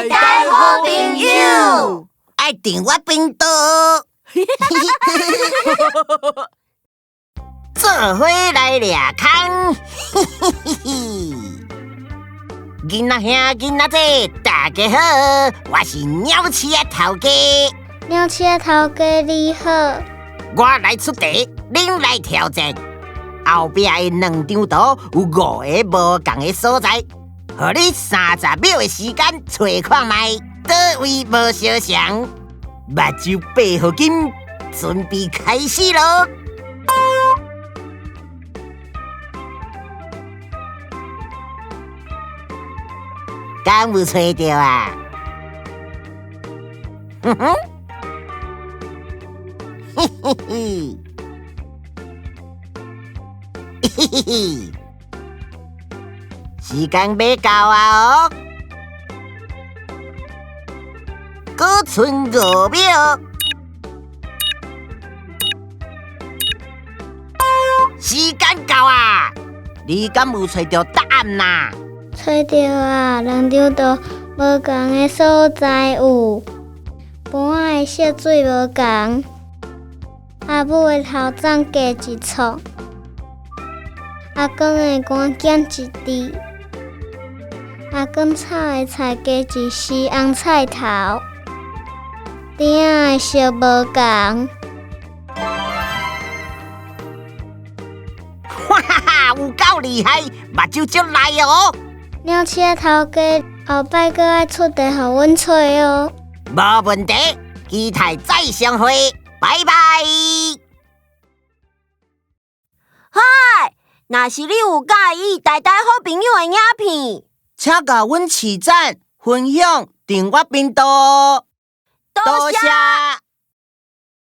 大大好朋友，爱订我频道，做伙来掠空，囡仔兄囡仔姐，大家好，我是鸟鼠仔头家。鸟鼠仔头家你好，我来出题，恁来挑战。后壁的2张图有5个无同的所在，予你30秒的时间找看卖，倒位无相像。目睭闭好紧，准备开始咯！敢有找到啊？哼哼，嘿嘿嘿。嘿嘿嘿，时间要到啊！哦，还剩5秒，时间到啊！你敢有找到答案呐？找到啊，2张图无同的所在有：盘仔的色水无同，阿母的头长加一撮。阿公的肝减一滴，阿公炒的菜加一丝红菜头，丁仔的色无同。哈哈哈，有够厉害，目睭足来哦！鸟鼠仔头家，后摆阁爱出题，互阮找哦。无问题，期待再相会，拜拜。嗨！若是你有介意大大好朋友的影片，请甲阮取赞、分享、订阅频道哦！多谢。